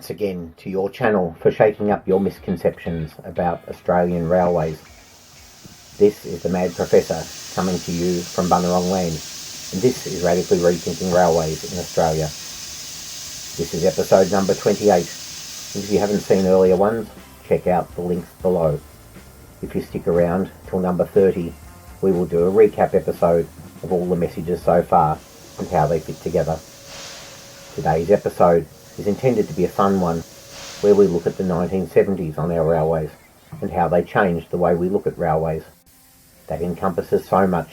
once again to your channel for shaking up your misconceptions about Australian railways. This is the Mad Professor coming to you from Bunurong land, and this is Radically Rethinking Railways in Australia. This is episode number 28, and if you haven't seen earlier ones, check out the links below. If you stick around till number 30, we will do a recap episode of all the messages so far and how they fit together. Today's episode is intended to be a fun one, where we look at the 1970s on our railways and how they changed the way we look at railways. That encompasses so much,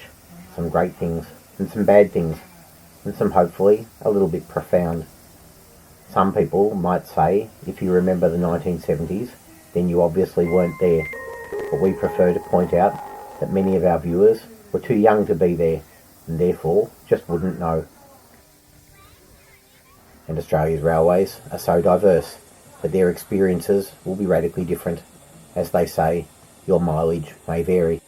some great things and some bad things, and some hopefully a little bit profound. Some people might say if you remember the 1970s, then you obviously weren't there, but we prefer to point out that many of our viewers were too young to be there and therefore just wouldn't know. And Australia's railways are so diverse that their experiences will be radically different. As they say, your mileage may vary.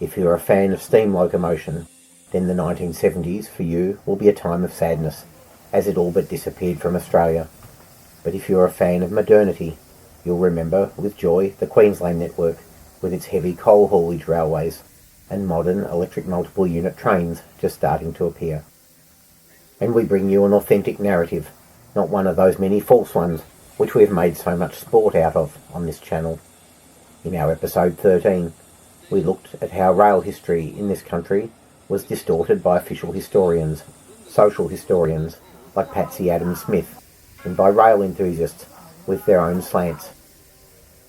If you're a fan of steam locomotion, then the 1970s for you will be a time of sadness, as it all but disappeared from Australia. But if you're a fan of modernity, you'll remember with joy the Queensland network, with its heavy coal haulage railways and modern electric multiple unit trains just starting to appear. And we bring you an authentic narrative, not one of those many false ones which we have made so much sport out of on this channel. In our episode 13, we looked at how rail history in this country was distorted by official historians, social historians like Patsy Adams Smith, and by rail enthusiasts with their own slants.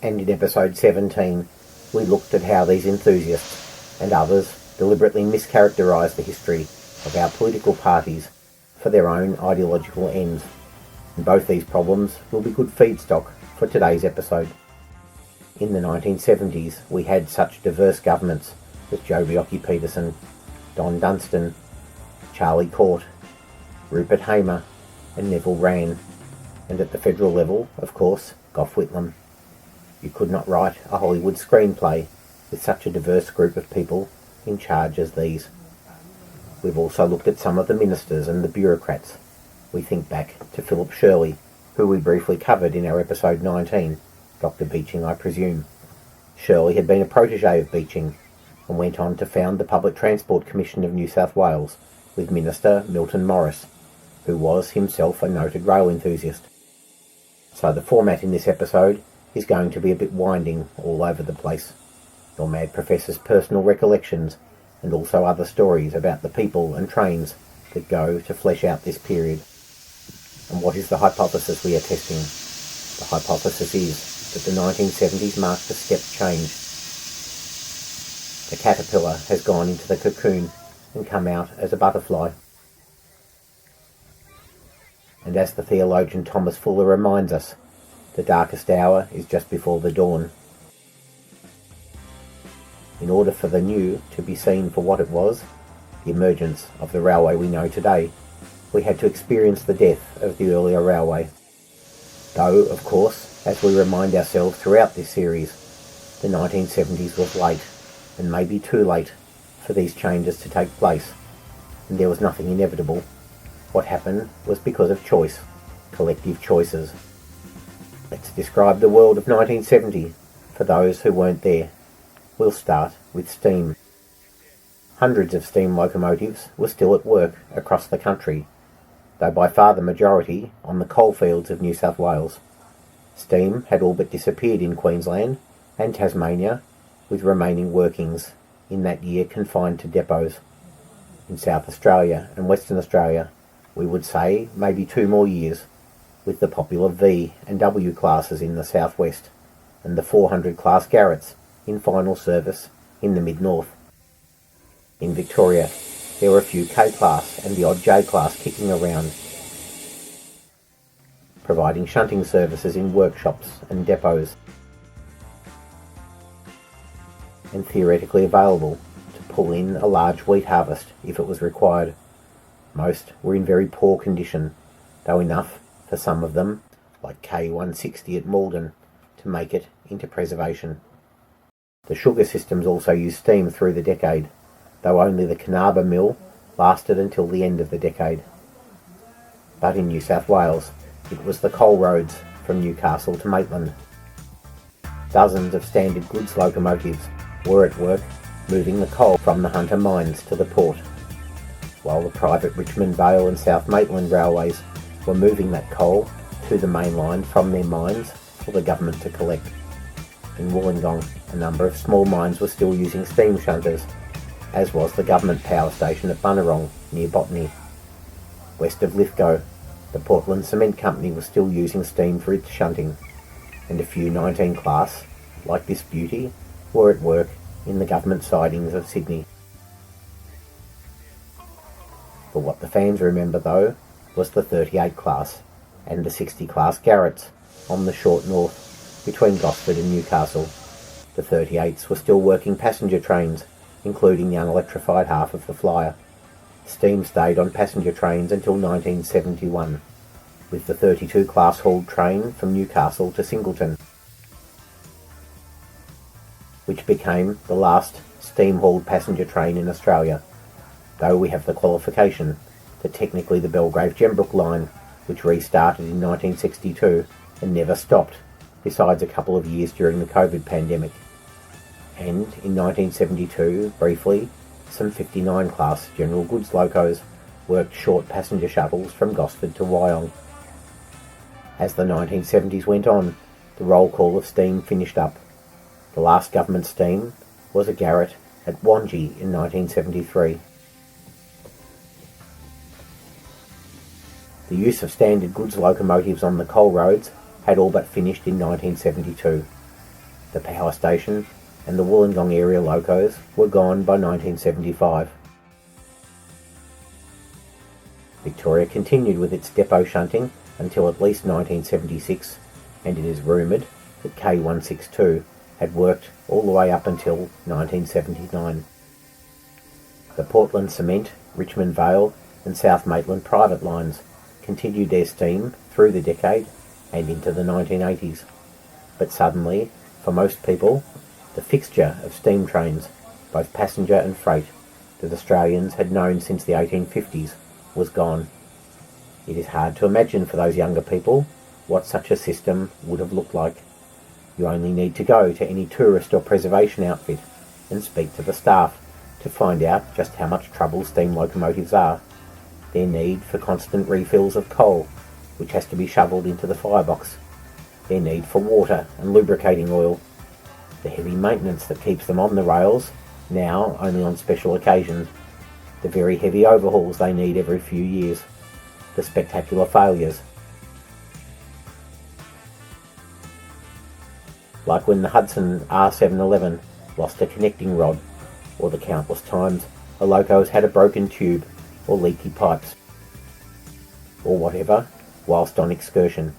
And in episode 17, we looked at how these enthusiasts and others deliberately mischaracterised the history of our political parties for their own ideological ends. And both these problems will be good feedstock for today's episode. In the 1970s, we had such diverse governments as Joh Bjelke-Petersen, Don Dunstan, Charlie Court, Rupert Hamer, and Neville Wran, and at the federal level, of course, Gough Whitlam. You could not write a Hollywood screenplay with such a diverse group of people in charge as these. We've also looked at some of the ministers and the bureaucrats. We think back to Philip Shirley, who we briefly covered in our episode 19, Dr. Beeching, I presume. Shirley had been a protege of Beeching and went on to found the Public Transport Commission of New South Wales with Minister Milton Morris, who was himself a noted rail enthusiast. So the format in this episode is going to be a bit winding all over the place. Your Mad Professor's personal recollections and also other stories about the people and trains that go to flesh out this period. And what is the hypothesis we are testing? The hypothesis is that the 1970s marked a step change. The caterpillar has gone into the cocoon and come out as a butterfly. And as the theologian Thomas Fuller reminds us, the darkest hour is just before the dawn. In order for the new to be seen for what it was, the emergence of the railway we know today, we had to experience the death of the earlier railway. Though, of course, as we remind ourselves throughout this series, the 1970s was late, and maybe too late, for these changes to take place, and there was nothing inevitable. What happened was because of choice, collective choices. Let's describe the world of 1970 for those who weren't there. We'll start with steam. Hundreds of steam locomotives were still at work across the country, though by far the majority on the coalfields of New South Wales. Steam had all but disappeared in Queensland and Tasmania, with remaining workings in that year confined to depots. In South Australia and Western Australia, we would say maybe 2 more years, with the popular V and W classes in the southwest, and the 400 class Garretts in final service in the mid-north. In Victoria, there were a few K-class and the odd J-class kicking around, providing shunting services in workshops and depots, and theoretically available to pull in a large wheat harvest if it was required. Most were in very poor condition, though enough for some of them, like K160 at Malden, to make it into preservation. The sugar systems also used steam through the decade, though only the Carnarvon mill lasted until the end of the decade. But in New South Wales, It was the coal roads from Newcastle to Maitland. Dozens of standard goods locomotives were at work moving the coal from the Hunter mines to the port, while the private Richmond Vale and South Maitland railways were moving that coal to the main line from their mines for the government to collect. In Wollongong, a number of small mines were still using steam shunters, as was the government power station at Bunurong near Botany. West of Lithgow, the Portland Cement Company was still using steam for its shunting, and a few 19 class, like this beauty, were at work in the government sidings of Sydney. But what the fans remember though was the 38 class and the 60 class Garretts on the short north between Gosford and Newcastle. The 38s were still working passenger trains, including the unelectrified half of the Flyer. Steam stayed on passenger trains until 1971, with the 32 class hauled train from Newcastle to Singleton, which became the last steam-hauled passenger train in Australia, though we have the qualification that technically the Belgrave-Gembrook line, which restarted in 1962 and never stopped, besides a couple of years during the COVID pandemic. And in 1972, briefly, some 59 class general goods locos worked short passenger shuttles from Gosford to Wyong. As the 1970s went on, the roll call of steam finished up. The last government steam was a Garrett at Wangi in 1973. The use of standard goods locomotives on the coal roads had all but finished in 1972. The power station and the Wollongong area locos were gone by 1975. Victoria continued with its depot shunting until at least 1976, and it is rumoured that K162 had worked all the way up until 1979. The Portland Cement, Richmond Vale and South Maitland private lines continued their steam through the decade and into the 1980s. But suddenly, for most people, the fixture of steam trains, both passenger and freight, that Australians had known since the 1850s was gone. It is hard to imagine for those younger people what such a system would have looked like. You only need to go to any tourist or preservation outfit and speak to the staff to find out just how much trouble steam locomotives are. Their need for constant refills of coal, which has to be shovelled into the firebox. Their need for water and lubricating oil. The heavy maintenance that keeps them on the rails, now only on special occasions. The very heavy overhauls they need every few years. The spectacular failures. Like when the Hudson R711 lost a connecting rod, or the countless times a loco's had a broken tube or leaky pipes, or whatever, whilst on excursion.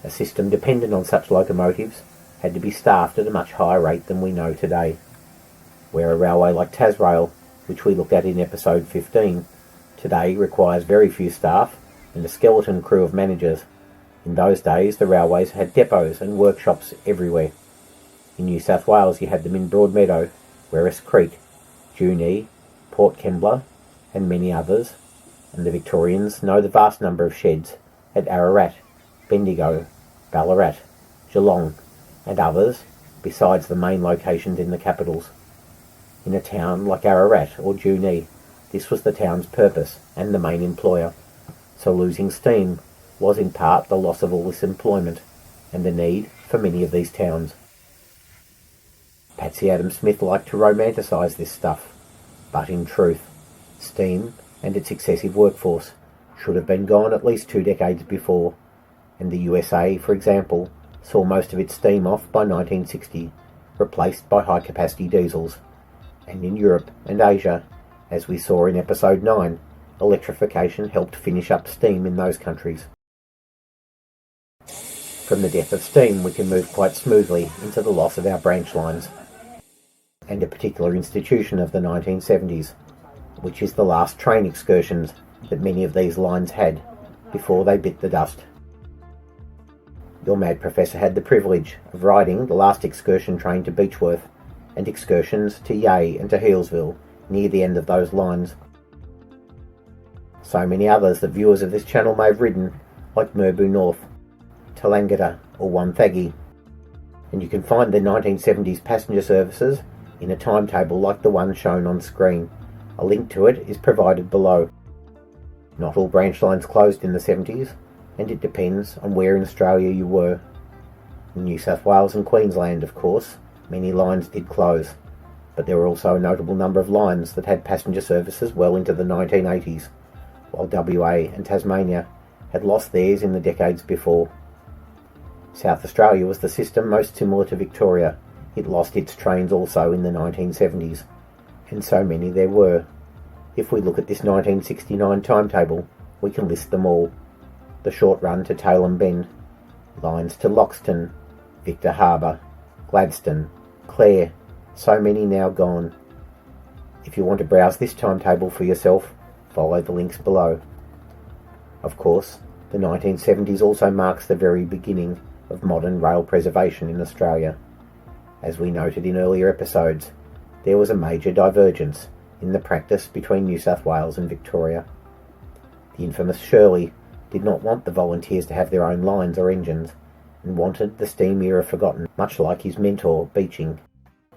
A system dependent on such locomotives had to be staffed at a much higher rate than we know today. Where a railway like Tasrail, which we looked at in episode 15, today requires very few staff and a skeleton crew of managers. In those days, the railways had depots and workshops everywhere. In New South Wales, you had them in Broadmeadow, Werris Creek, Junee, Port Kembla, and many others, and the Victorians know the vast number of sheds at Ararat, Bendigo, Ballarat, Geelong, and others, besides the main locations in the capitals. In a town like Ararat or Junee, this was the town's purpose and the main employer, so losing steam was in part the loss of all this employment and the need for many of these towns. Patsy Adams Smith liked to romanticise this stuff, but in truth, steam and its excessive workforce should have been gone at least 2 decades before, and the USA, for example, saw most of its steam off by 1960, replaced by high-capacity diesels. And in Europe and Asia, as we saw in episode 9, electrification helped finish up steam in those countries. From the death of steam, we can move quite smoothly into the loss of our branch lines, and a particular institution of the 1970s, which is the last train excursions that many of these lines had before they bit the dust. Your mad professor had the privilege of riding the last excursion train to Beechworth and excursions to Yea and to Healesville near the end of those lines. So many others that viewers of this channel may have ridden like Merbau North, Tallangatta or Wonthaggi. And you can find the 1970s passenger services in a timetable like the one shown on screen. A link to it is provided below. Not all branch lines closed in the 70s, and it depends on where in Australia you were. In New South Wales and Queensland, of course, many lines did close, but there were also a notable number of lines that had passenger services well into the 1980s, while WA and Tasmania had lost theirs in the decades before. South Australia was the system most similar to Victoria. It lost its trains also in the 1970s, and so many there were. If we look at this 1969 timetable, we can list them all. The short run to Tailem Bend, lines to Loxton, Victor Harbour, Gladstone, Clare, so many now gone. If you want to browse this timetable for yourself, follow the links below. Of course, the 1970s also marks the very beginning of modern rail preservation in Australia. As we noted in earlier episodes, there was a major divergence in the practice between New South Wales and Victoria. The infamous Shirley did not want the volunteers to have their own lines or engines, and wanted the steam era forgotten, much like his mentor, Beeching.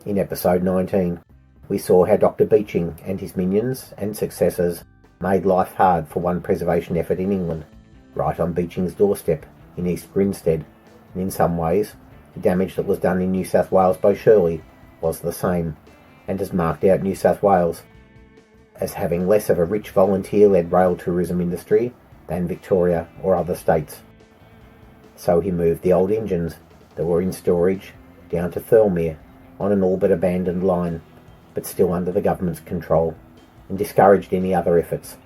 In episode 19, we saw how Dr. Beeching and his minions and successors made life hard for one preservation effort in England, right on Beeching's doorstep in East Grinstead, and in some ways, the damage that was done in New South Wales by Shirley was the same, and has marked out New South Wales as having less of a rich volunteer-led rail tourism industry than Victoria or other states. So he moved the old engines that were in storage down to Thirlmere on an all but abandoned line, but still under the government's control, and discouraged any other efforts,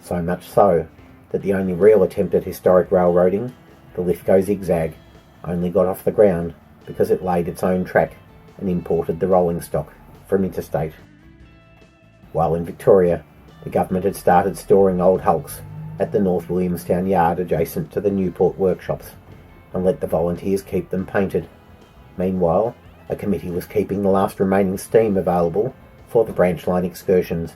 so much so that the only real attempt at historic railroading, the Lithgow Zigzag, only got off the ground because it laid its own track and imported the rolling stock from interstate. While in Victoria, the government had started storing old hulks at the North Williamstown yard adjacent to the Newport workshops, and let the volunteers keep them painted. Meanwhile, a committee was keeping the last remaining steam available for the branch line excursions.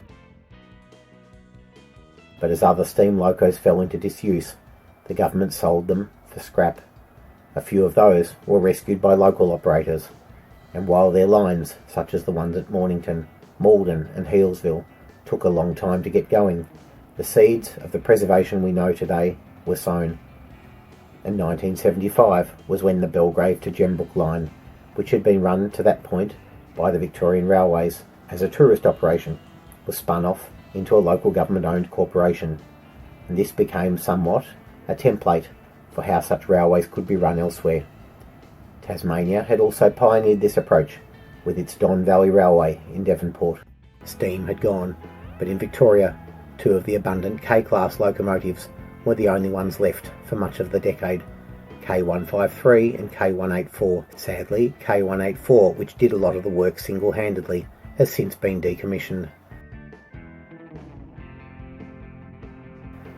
But as other steam locos fell into disuse, the government sold them for scrap. A few of those were rescued by local operators, and while their lines, such as the ones at Mornington, Malden and Healesville, took a long time to get going, the seeds of the preservation we know today were sown. And 1975 was when the Belgrave to Gembrook line, which had been run to that point by the Victorian Railways as a tourist operation, was spun off into a local government-owned corporation, and this became somewhat a template for how such railways could be run elsewhere. Tasmania had also pioneered this approach with its Don Valley Railway in Devonport. Steam had gone, but in Victoria, two of the abundant K-class locomotives were the only ones left for much of the decade, K153 and K184. Sadly, K184, which did a lot of the work single-handedly, has since been decommissioned.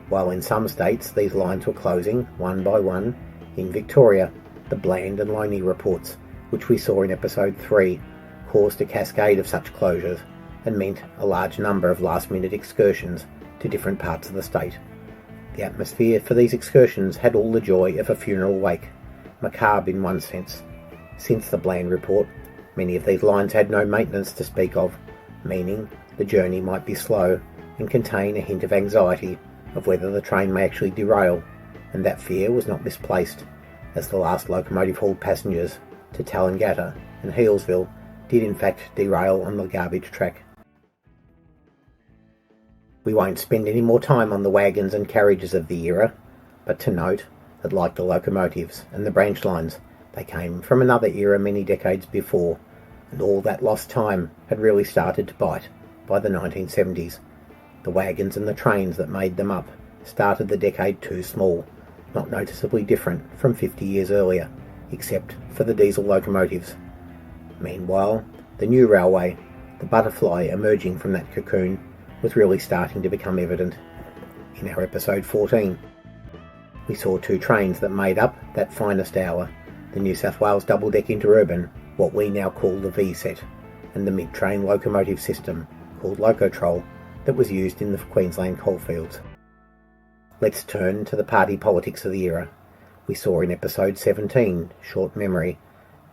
While in some states these lines were closing one by one, in Victoria, the Bland and Loney reports, which we saw in episode 3, caused a cascade of such closures and meant a large number of last-minute excursions to different parts of the state. The atmosphere for these excursions had all the joy of a funeral wake, macabre in one sense. Since the Bland report, many of these lines had no maintenance to speak of, meaning the journey might be slow and contain a hint of anxiety of whether the train may actually derail, and that fear was not misplaced, as the last locomotive hauled passengers to Tallangatta and Healesville did in fact derail on the garbage track. We won't spend any more time on the wagons and carriages of the era, but to note that like the locomotives and the branch lines, they came from another era many decades before, and all that lost time had really started to bite by the 1970s. The wagons and the trains that made them up started the decade too small, not noticeably different from 50 years earlier, except for the diesel locomotives. Meanwhile, the new railway, the butterfly emerging from that cocoon, was really starting to become evident. In our episode 14, we saw two trains that made up that finest hour, the New South Wales double-deck interurban, what we now call the V-set, and the mid-train locomotive system, called Locotrol, that was used in the Queensland coalfields. Let's turn to the party politics of the era. We saw in episode 17, Short Memory,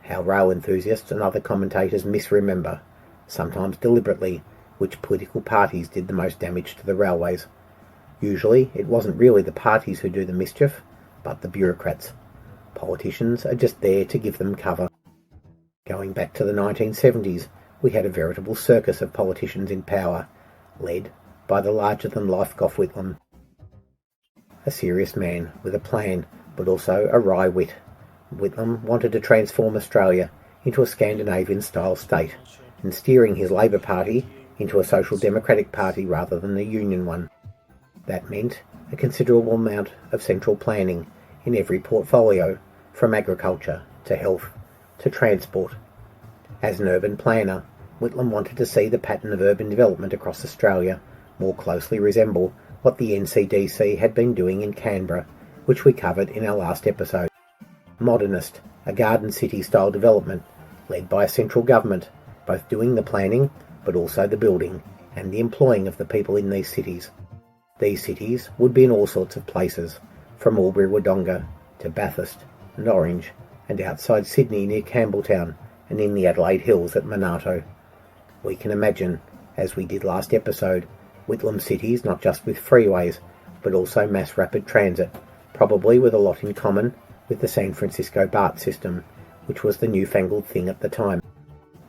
how rail enthusiasts and other commentators misremember, sometimes deliberately, which political parties did the most damage to the railways. Usually, it wasn't really the parties who do the mischief, but the bureaucrats. Politicians are just there to give them cover. Going back to the 1970s, we had a veritable circus of politicians in power, led by the larger-than-life Gough Whitlam. A serious man with a plan, but also a wry wit. Whitlam wanted to transform Australia into a Scandinavian-style state, and steering his Labor Party into a social democratic party rather than a union one. That meant a considerable amount of central planning in every portfolio, from agriculture to health to transport. As an urban planner, Whitlam wanted to see the pattern of urban development across Australia more closely resemble what the NCDC had been doing in Canberra, which we covered in our last episode. Modernist, a garden city style development, led by a central government, both doing the planning but also the building and the employing of the people in these cities. These cities would be in all sorts of places, from Albury-Wodonga to Bathurst and Orange, and outside Sydney near Campbelltown and in the Adelaide Hills at Monarto. We can imagine, as we did last episode, Whitlam cities not just with freeways, but also mass rapid transit, probably with a lot in common with the San Francisco BART system, which was the newfangled thing at the time.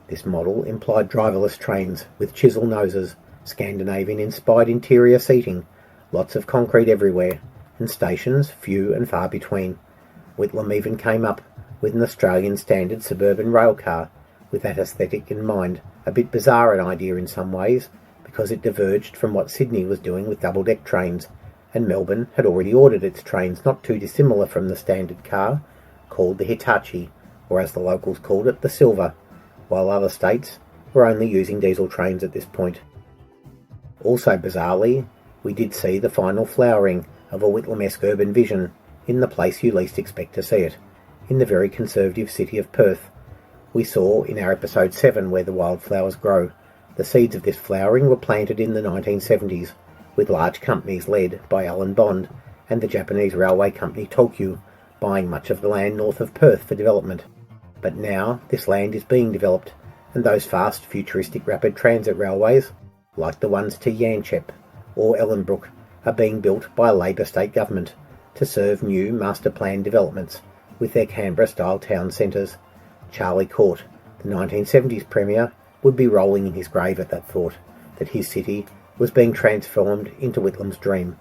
This model implied driverless trains with chisel noses, Scandinavian-inspired interior seating, lots of concrete everywhere, and stations few and far between. Whitlam even came up with an Australian standard suburban rail car, with that aesthetic in mind, a bit bizarre an idea in some ways, because it diverged from what Sydney was doing with double-deck trains, and Melbourne had already ordered its trains not too dissimilar from the standard car, called the Hitachi, or as the locals called it, the Silver, while other states were only using diesel trains at this point. Also bizarrely, we did see the final flowering of a Whitlam-esque urban vision in the place you least expect to see it, in the very conservative city of Perth. We saw in our episode 7 where the wildflowers grow. The seeds of this flowering were planted in the 1970s, with large companies led by Alan Bond and the Japanese railway company Tokyu buying much of the land north of Perth for development. But now this land is being developed, and those fast futuristic rapid transit railways, like the ones to Yanchep or Ellenbrook, are being built by a Labor state government to serve new master plan developments with their Canberra-style town centres. Charlie Court, the 1970s Premier, would be rolling in his grave at that thought, that his city was being transformed into Whitlam's dream.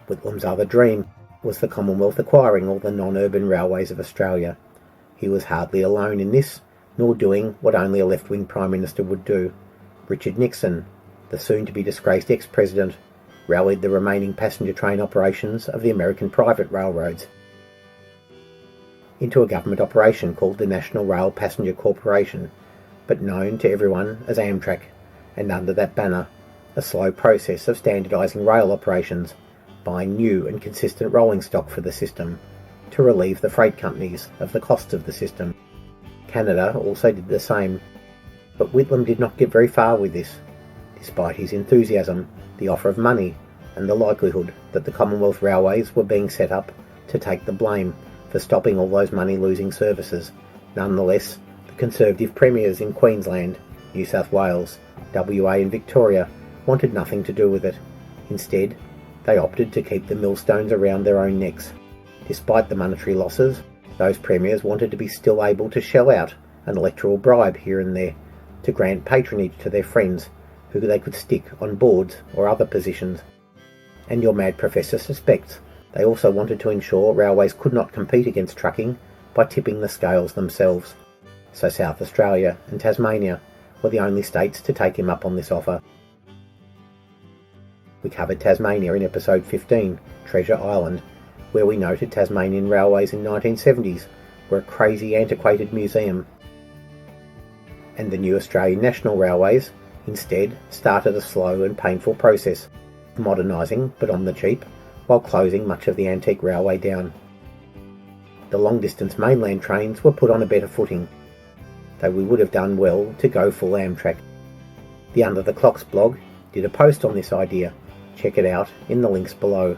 Whitlam's other dream was the Commonwealth acquiring all the non-urban railways of Australia. He was hardly alone in this, nor doing what only a left-wing Prime Minister would do. Richard Nixon, the soon-to-be-disgraced ex-president, rallied the remaining passenger train operations of the American private railroads into a government operation called the National Rail Passenger Corporation, but known to everyone as Amtrak, and under that banner, a slow process of standardising rail operations, buying new and consistent rolling stock for the system, to relieve the freight companies of the costs of the system. Canada also did the same, but Whitlam did not get very far with this, despite his enthusiasm, the offer of money, and the likelihood that the Commonwealth railways were being set up to take the blame for stopping all those money-losing services. Nonetheless, the Conservative premiers in Queensland, New South Wales, WA and Victoria wanted nothing to do with it. Instead, they opted to keep the millstones around their own necks. Despite the monetary losses, those premiers wanted to be still able to shell out an electoral bribe here and there, to grant patronage to their friends, who they could stick on boards or other positions. And your mad professor suspects they also wanted to ensure railways could not compete against trucking by tipping the scales themselves. So South Australia and Tasmania were the only states to take him up on this offer. We covered Tasmania in episode 15, Treasure Island, where we noted Tasmanian railways in 1970s were a crazy antiquated museum. And the new Australian National Railways instead started a slow and painful process, modernising but on the cheap, while closing much of the antique railway down. The long-distance mainland trains were put on a better footing, though we would have done well to go full Amtrak. The Under the Clocks blog did a post on this idea. Check it out in the links below.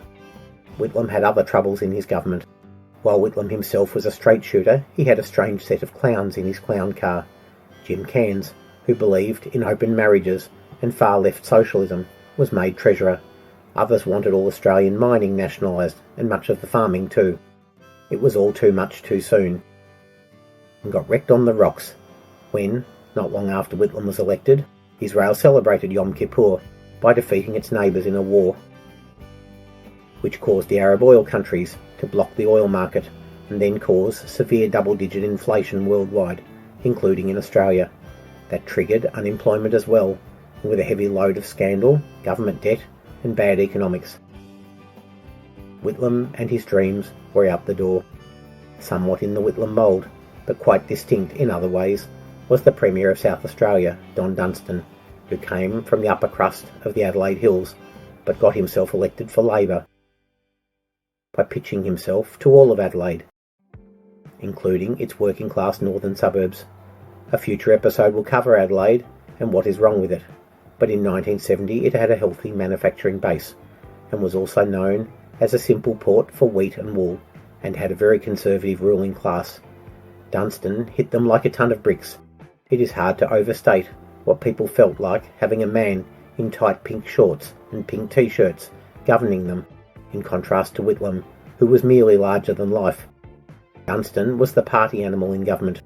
Whitlam had other troubles in his government. While Whitlam himself was a straight shooter, he had a strange set of clowns in his clown car. Jim Cairns, who believed in open marriages and far-left socialism, was made treasurer. Others wanted all Australian mining nationalised, and much of the farming too. It was all too much too soon, and got wrecked on the rocks when, not long after Whitlam was elected, Israel celebrated Yom Kippur by defeating its neighbours in a war, which caused the Arab oil countries to block the oil market and then cause severe double-digit inflation worldwide, including in Australia. That triggered unemployment as well, and with a heavy load of scandal, government debt and bad economics. Whitlam and his dreams were out the door. Somewhat in the Whitlam mould, but quite distinct in other ways, was the Premier of South Australia, Don Dunstan, who came from the upper crust of the Adelaide Hills, but got himself elected for Labor by pitching himself to all of Adelaide, including its working-class northern suburbs. A future episode will cover Adelaide and what is wrong with it, but in 1970 it had a healthy manufacturing base, and was also known as a simple port for wheat and wool, and had a very conservative ruling class. Dunstan hit them like a ton of bricks. It is hard to overstate what people felt like having a man in tight pink shorts and pink t-shirts governing them, in contrast to Whitlam, who was merely larger than life. Dunstan was the party animal in government.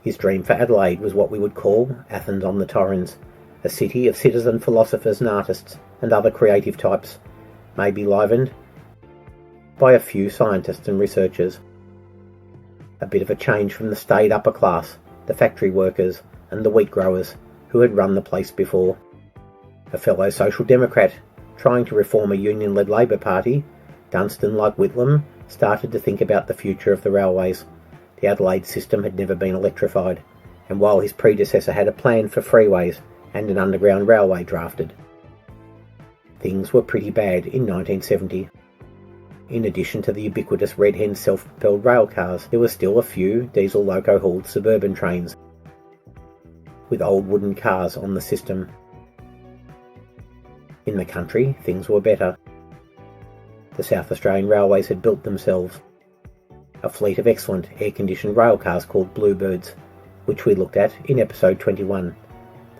His dream for Adelaide was what we would call Athens on the Torrens, a city of citizen philosophers and artists and other creative types, maybe livened by a few scientists and researchers. A bit of a change from the staid upper class, the factory workers and the wheat growers who had run the place before. A fellow Social Democrat trying to reform a union-led Labor Party, Dunstan, like Whitlam, started to think about the future of the railways. The Adelaide system had never been electrified, and while his predecessor had a plan for freeways and an underground railway drafted, things were pretty bad in 1970. In addition to the ubiquitous Red Hen self-propelled rail cars, there were still a few diesel loco-hauled suburban trains with old wooden cars on the system. In the country, things were better. The South Australian Railways had built themselves a fleet of excellent air-conditioned rail cars called Bluebirds, which we looked at in episode 21.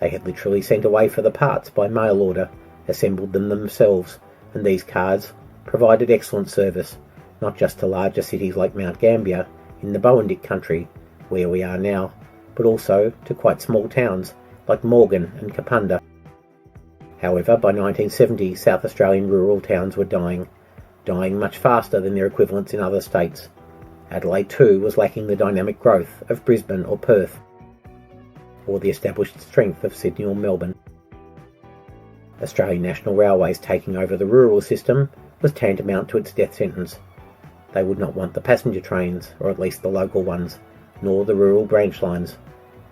They had literally sent away for the parts by mail order, assembled them themselves, and these cars provided excellent service, not just to larger cities like Mount Gambier in the Bowendick country, where we are now, but also to quite small towns like Morgan and Kapunda. However, by 1970, South Australian rural towns were dying much faster than their equivalents in other states. Adelaide too was lacking the dynamic growth of Brisbane or Perth, or the established strength of Sydney or Melbourne. Australian National Railways taking over the rural system was tantamount to its death sentence. They would not want the passenger trains, or at least the local ones, nor the rural branch lines,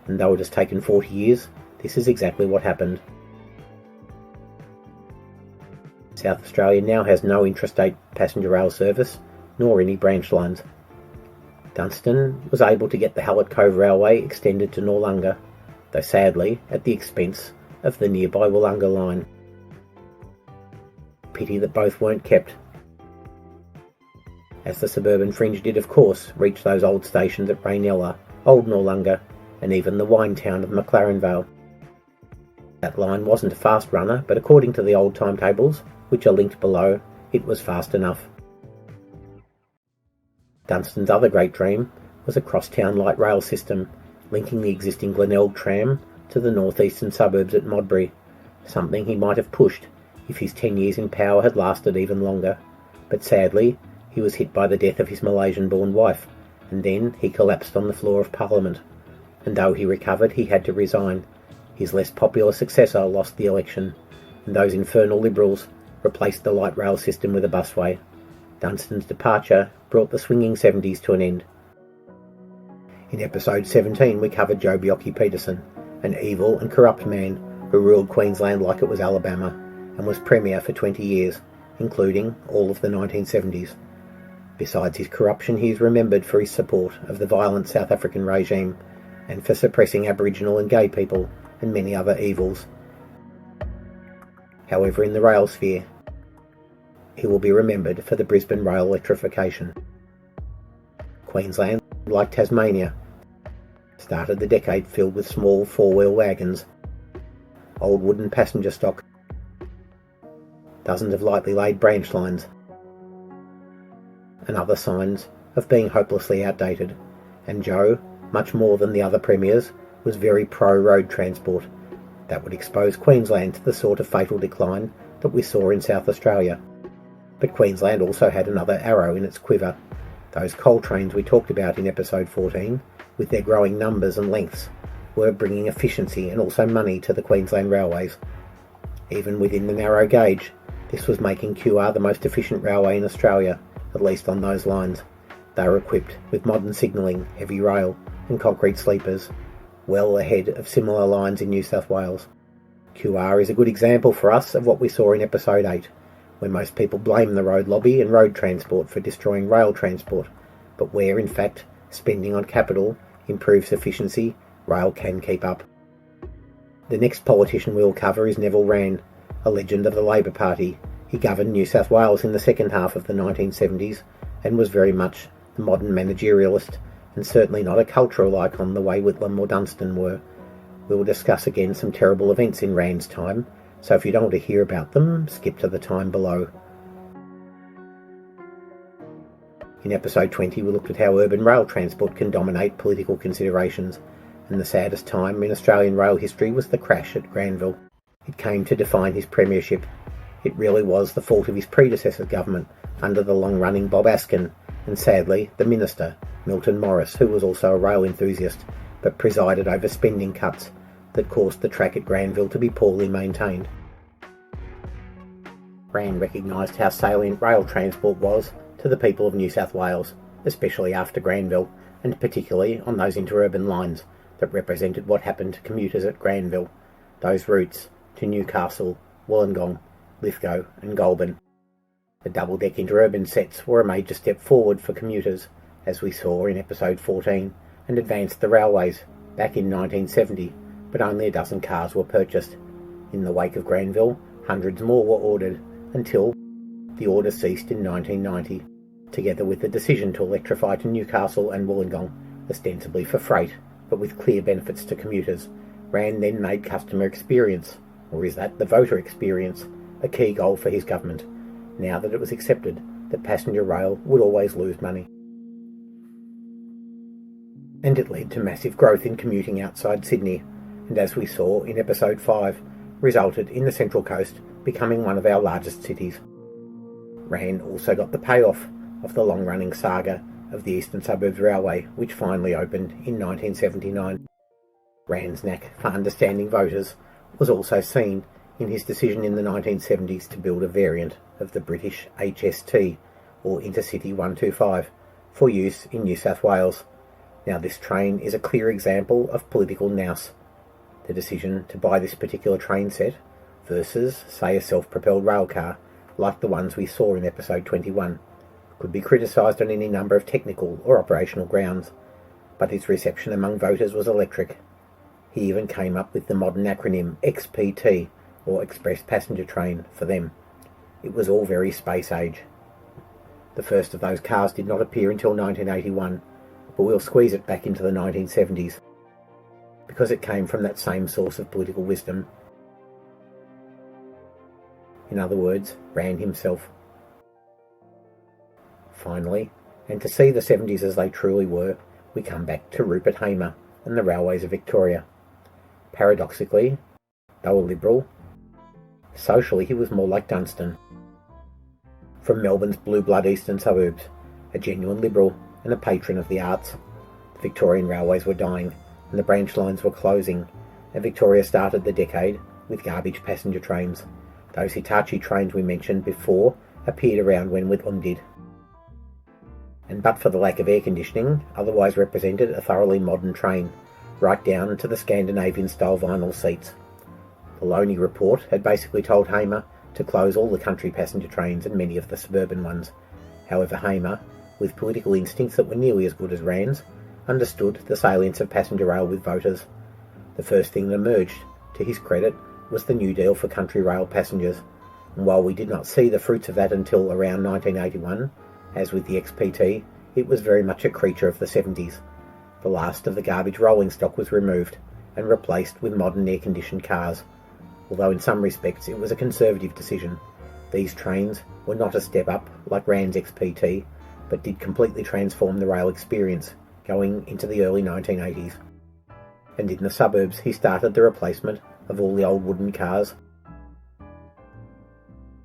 and though it has taken 40 years, this is exactly what happened. South Australia now has no intrastate passenger rail service, nor any branch lines. Dunstan was able to get the Hallett Cove Railway extended to Noarlunga, though sadly at the expense of the nearby Wollonga line. Pity that both weren't kept, as the suburban fringe did of course reach those old stations at Raynella, Old Noarlunga, and even the wine town of McLaren Vale. That line wasn't a fast runner, but according to the old timetables, which are linked below, it was fast enough. Dunstan's other great dream was a cross-town light rail system, linking the existing Glenelg tram to the northeastern suburbs at Modbury, something he might have pushed if his 10 years in power had lasted even longer. But sadly, he was hit by the death of his Malaysian-born wife, and then he collapsed on the floor of Parliament, and though he recovered, he had to resign. His less popular successor lost the election, and those infernal Liberals replaced the light rail system with a busway. Dunstan's departure brought the swinging 70s to an end. In episode 17 we covered Joh Bjelke-Petersen, an evil and corrupt man who ruled Queensland like it was Alabama, and was Premier for 20 years, including all of the 1970s. Besides his corruption, he is remembered for his support of the violent South African regime, and for suppressing Aboriginal and gay people, and many other evils. However, in the rail sphere, he will be remembered for the Brisbane rail electrification. Queensland, like Tasmania, started the decade filled with small four-wheel wagons, old wooden passenger stock, dozens of lightly laid branch lines, and other signs of being hopelessly outdated. And Joe, much more than the other premiers, was very pro-road transport. That would expose Queensland to the sort of fatal decline that we saw in South Australia. But Queensland also had another arrow in its quiver. Those coal trains we talked about in episode 14, with their growing numbers and lengths, were bringing efficiency and also money to the Queensland railways. Even within the narrow gauge, this was making QR the most efficient railway in Australia, at least on those lines. They were equipped with modern signalling, heavy rail and concrete sleepers, well ahead of similar lines in New South Wales. QR is a good example for us of what we saw in episode 8, where most people blame the road lobby and road transport for destroying rail transport, but where in fact spending on capital improves efficiency, rail can keep up. The next politician we will cover is Neville Wran, a legend of the Labor Party. He governed New South Wales in the second half of the 1970s and was very much the modern managerialist, and certainly not a cultural icon the way Whitlam or Dunstan were. We will discuss again some terrible events in Wran's time, so if you don't want to hear about them, skip to the time below. In episode 20 we looked at how urban rail transport can dominate political considerations, and the saddest time in Australian rail history was the crash at Granville. It came to define his premiership. It really was the fault of his predecessor government under the long-running Bob Askin, and sadly the minister, Milton Morris, who was also a rail enthusiast, but presided over spending cuts that caused the track at Granville to be poorly maintained. Wran recognised how salient rail transport was to the people of New South Wales, especially after Granville, and particularly on those interurban lines that represented what happened to commuters at Granville, those routes to Newcastle, Wollongong, Lithgow and Goulburn. The double-deck interurban sets were a major step forward for commuters, as we saw in episode 14, and advanced the railways back in 1970, but only a dozen cars were purchased. In the wake of Granville, hundreds more were ordered, until the order ceased in 1990, together with the decision to electrify to Newcastle and Wollongong, ostensibly for freight, but with clear benefits to commuters. Wran then made customer experience, or is that the voter experience, a key goal for his government, now that it was accepted that passenger rail would always lose money. And it led to massive growth in commuting outside Sydney, and as we saw in episode 5, resulted in the Central Coast becoming one of our largest cities. Wran also got the payoff of the long-running saga of the Eastern Suburbs Railway, which finally opened in 1979. Wran's knack for understanding voters was also seen in his decision in the 1970s to build a variant of the British HST, or Intercity 125, for use in New South Wales. Now this train is a clear example of political nous. The decision to buy this particular train set versus, say, a self-propelled rail car, like the ones we saw in episode 21, could be criticised on any number of technical or operational grounds, but its reception among voters was electric. He even came up with the modern acronym XPT, or Express Passenger Train, for them. It was all very space age. The first of those cars did not appear until 1981, but we'll squeeze it back into the 1970s, because it came from that same source of political wisdom. In other words, Wran himself. Finally, and to see the 70s as they truly were, we come back to Rupert Hamer and the railways of Victoria. Paradoxically, though a liberal, socially he was more like Dunstan. From Melbourne's blue blood eastern suburbs, a genuine liberal and a patron of the arts, the Victorian railways were dying and the branch lines were closing, and Victoria started the decade with garbage passenger trains. Those Hitachi trains we mentioned before appeared around when Whitlam did, and but for the lack of air conditioning, otherwise represented a thoroughly modern train, right down to the Scandinavian-style vinyl seats. The Loney report had basically told Hamer to close all the country passenger trains and many of the suburban ones. However, Hamer, with political instincts that were nearly as good as Wran's, understood the salience of passenger rail with voters. The first thing that emerged, to his credit, was the New Deal for country rail passengers. And while we did not see the fruits of that until around 1981, as with the XPT, it was very much a creature of the 70s. The last of the garbage rolling stock was removed and replaced with modern air-conditioned cars, although in some respects it was a conservative decision. These trains were not a step up like Rand's XPT, but did completely transform the rail experience going into the early 1980s. And in the suburbs he started the replacement of all the old wooden cars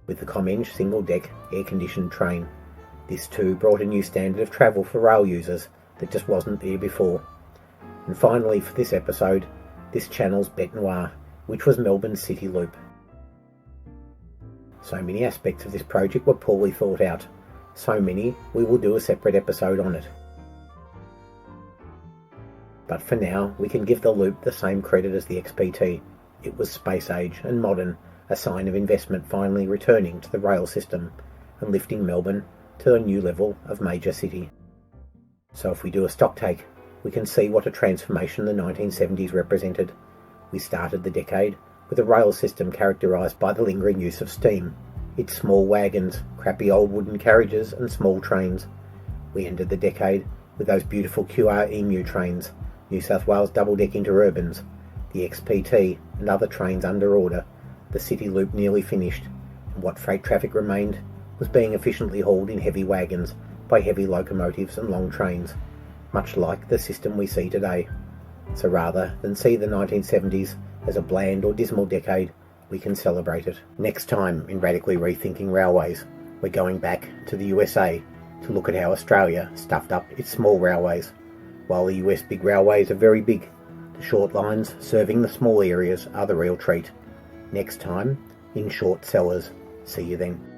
with the ComEng single-deck air-conditioned train. This too brought a new standard of travel for rail users that just wasn't there before. And finally, for this episode, this channel's bête noire, which was Melbourne's City Loop. So many aspects of this project were poorly thought out. So many, we will do a separate episode on it. But for now, we can give the Loop the same credit as the XPT. It was space age and modern, a sign of investment finally returning to the rail system and lifting Melbourne to a new level of major city. So if we do a stocktake, we can see what a transformation the 1970s represented. We started the decade with a rail system characterised by the lingering use of steam, its small wagons, crappy old wooden carriages and small trains. We ended the decade with those beautiful EMU trains, New South Wales double-deck interurbans, the XPT and other trains under order, the City Loop nearly finished, and what freight traffic remained was being efficiently hauled in heavy wagons by heavy locomotives and long trains, much like the system we see today. So rather than see the 1970s as a bland or dismal decade, we can celebrate it. Next time in Radically Rethinking Railways, we're going back to the USA to look at how Australia stuffed up its small railways. While the US big railways are very big, the short lines serving the small areas are the real treat. Next time in Short Sellers. See you then.